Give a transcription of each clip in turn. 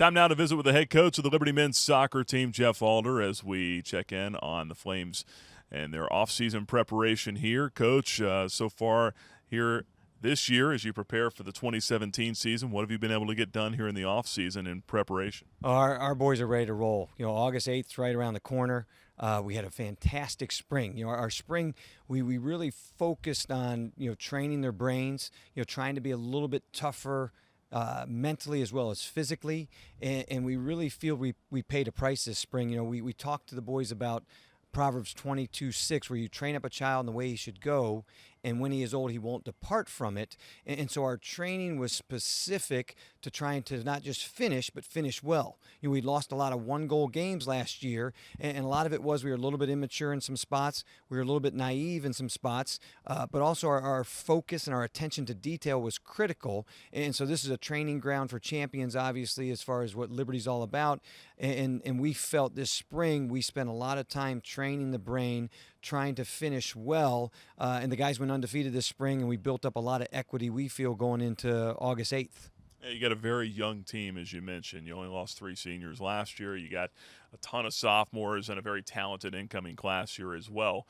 Time now to visit with the head coach of the Liberty men's soccer team, Jeff Alder, as we check in on the Flames and their off-season preparation here. Coach, so far here this year, as you prepare for the 2017 season, what have you been able to get done here in the off-season in preparation? Our boys are ready to roll. August 8th is right around the corner. We had a fantastic spring. Our spring, we really focused on, training their brains, trying to be a little bit tougher mentally as well as physically, and we really feel we paid a price this spring. We talked to the boys about Proverbs 22:6, where you train up a child in the way he should go, and when he is old, he won't depart from it. And so our training was specific to trying to not just finish, but finish well. We lost a lot of one-goal games last year, and a lot of it was we were a little bit immature in some spots. We were a little bit naive in some spots, but also our focus and our attention to detail was critical. And so this is a training ground for champions, obviously, as far as what Liberty's all about. And we felt this spring we spent a lot of time training the brain, trying to finish well, and the guys went undefeated this spring, and we built up a lot of equity, we feel, going into August 8th. Yeah, you got a very young team, as you mentioned. You only lost 3 seniors last year. You got a ton of sophomores and a very talented incoming class here as well.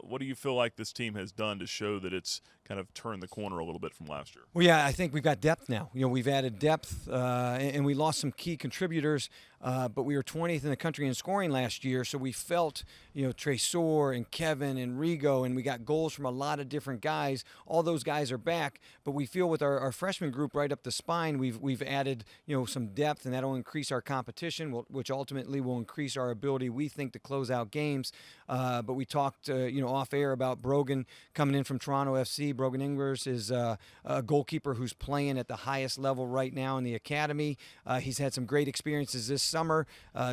What do you feel like this team has done to show that it's kind of turned the corner a little bit from last year? Well, yeah, I think we've got depth now. We've added depth, and we lost some key contributors, but we were 20th in the country in scoring last year, so we felt, Tresor and Kevin and Rigo, and we got goals from a lot of different guys. All those guys are back, but we feel with our freshman group right up the spine, we've added, some depth, and that'll increase our competition, which ultimately will increase our ability, we think, to close out games. But we talked, off air about Brogan coming in from Toronto FC. Brogan Ingers is a goalkeeper who's playing at the highest level right now in the academy. He's had some great experiences this summer.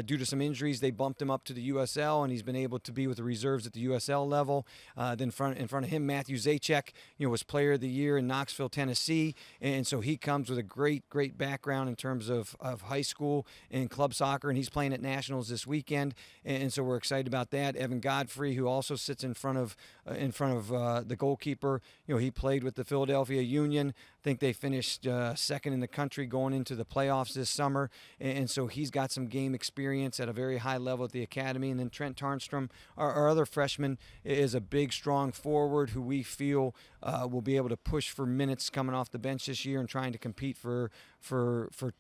Due to some injuries, they bumped him up to the USL, and he's been able to be with the reserves at the USL level. Then in front of him, Matthew Zajac, was Player of the Year in Knoxville, Tennessee, and so he comes with a great background in terms of high school and club soccer, and he's playing at nationals this weekend, and so we're excited about that. Evan Godfrey, who also sits in front of the goalkeeper, he played with the Philadelphia Union. I think they finished second in the country going into the playoffs this summer, and so he's got some game experience at a very high level at the academy. And then Trent Tarnstrom, our other freshman, is a big, strong forward who we feel will be able to push for minutes coming off the bench this year and trying to compete for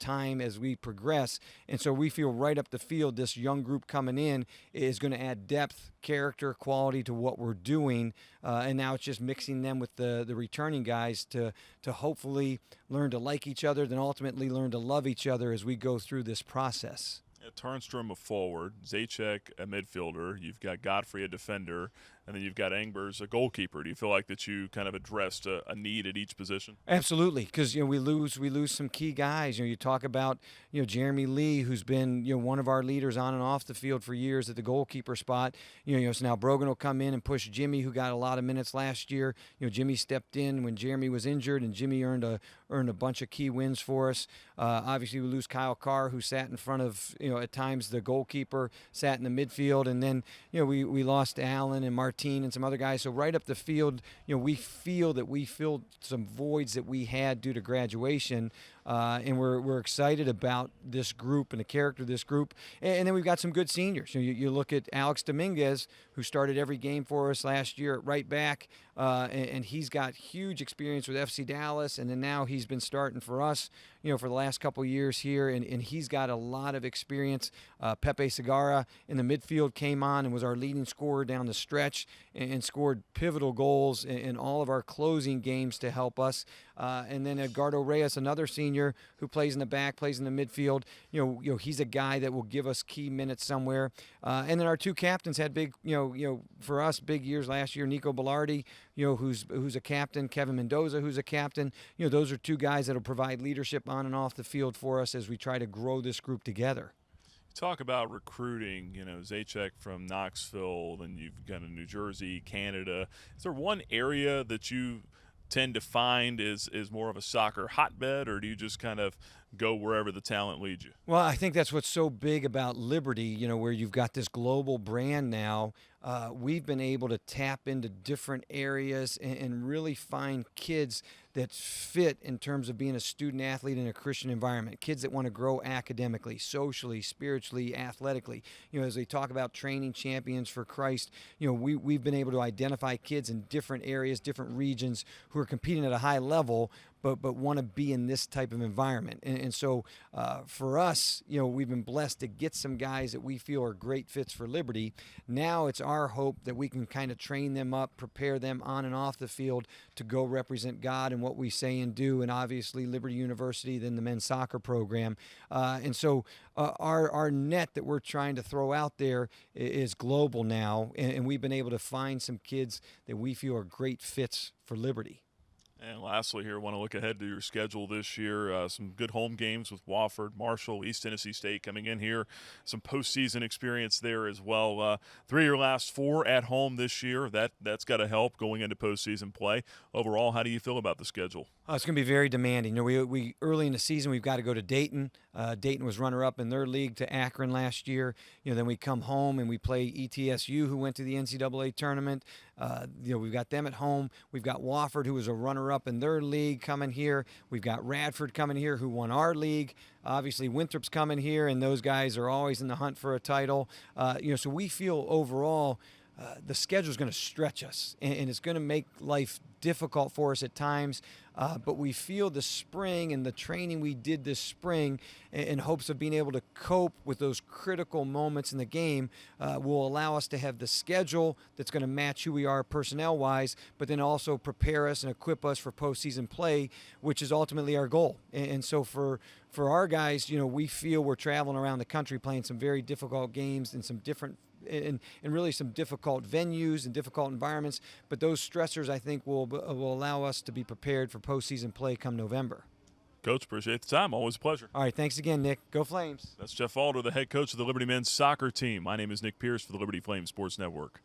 time as we progress. And so we feel right up the field, this young group coming in is going to add depth, character, quality to what we're doing. And now it's just mixing them with the returning guys to hopefully learn to like each other, then ultimately learn to love each other as we go through this process. Tarnstrom a forward, Zajac a midfielder, you've got Godfrey a defender, and then you've got Ingers a goalkeeper. Do you feel like that you kind of addressed a need at each position? Absolutely, because we lose some key guys. You talk about Jeremy Lee, who's been one of our leaders on and off the field for years at the goalkeeper spot. So now Brogan will come in and push Jimmy, who got a lot of minutes last year. Jimmy stepped in when Jeremy was injured, and Jimmy earned a bunch of key wins for us. Obviously, we lose Kyle Carr, who sat in front of at times the goalkeeper, sat in the midfield, and then we lost Allen and Martin and some other guys. So right up the field, we feel that we filled some voids that we had due to graduation, and we're excited about this group and the character of this group. And then we've got some good seniors. You look at Alex Dominguez, who started every game for us last year at right back, and he's got huge experience with FC Dallas, and then now he's been starting for us, for the last couple of years here, and he's got a lot of experience. Pepe Segarra in the midfield came on and was our leading scorer down the stretch and scored pivotal goals in all of our closing games to help us. And then Edgardo Reyes, another senior who plays in the back, plays in the midfield. He's a guy that will give us key minutes somewhere. And then our 2 captains had big, for us, big years last year. Nico Bellardi, who's a captain. Kevin Mendoza, who's a captain. Those are 2 guys that will provide leadership on and off the field for us as we try to grow this group together. Talk about recruiting, Zajac from Knoxville, then you've got New Jersey, Canada. Is there one area that you tend to find is more of a soccer hotbed, or do you just kind of go wherever the talent leads you. Well, I think that's what's so big about Liberty, where you've got this global brand now. We've been able to tap into different areas and really find kids that fit in terms of being a student athlete in a Christian environment, kids that want to grow academically, socially, spiritually, athletically. As they talk about training champions for Christ, we've been able to identify kids in different areas, different regions who are competing at a high level, but want to be in this type of environment. And so for us, we've been blessed to get some guys that we feel are great fits for Liberty. Now it's our hope that we can kind of train them up, prepare them on and off the field to go represent God and what we say and do, and obviously Liberty University, then the men's soccer program. And so our net that we're trying to throw out there is global now, and we've been able to find some kids that we feel are great fits for Liberty. And lastly here, I want to look ahead to your schedule this year. Some good home games with Wofford, Marshall, East Tennessee State coming in here. Some postseason experience there as well. 3 of your last 4 at home this year. That's got to help going into postseason play. Overall, how do you feel about the schedule? It's going to be very demanding. We early in the season, we've got to go to Dayton. Dayton was runner-up in their league to Akron last year. Then we come home and we play ETSU, who went to the NCAA tournament. We've got them at home. We've got Wofford, who was a runner-up in their league, coming here. We've got Radford coming here, who won our league. Obviously, Winthrop's coming here, and those guys are always in the hunt for a title. So we feel overall the schedule is going to stretch us, and it's going to make life difficult for us at times. But we feel the spring and the training we did this spring in hopes of being able to cope with those critical moments in the game will allow us to have the schedule that's going to match who we are personnel-wise, but then also prepare us and equip us for postseason play, which is ultimately our goal. And so for our guys, we feel we're traveling around the country playing some very difficult games in some different and really some difficult venues and difficult environments, but those stressors, I think, will allow us to be prepared for postseason play come November. Coach, appreciate the time. Always a pleasure. All right, thanks again, Nick. Go Flames. That's Jeff Alder, the head coach of the Liberty men's soccer team. My name is Nick Pierce for the Liberty Flames Sports Network.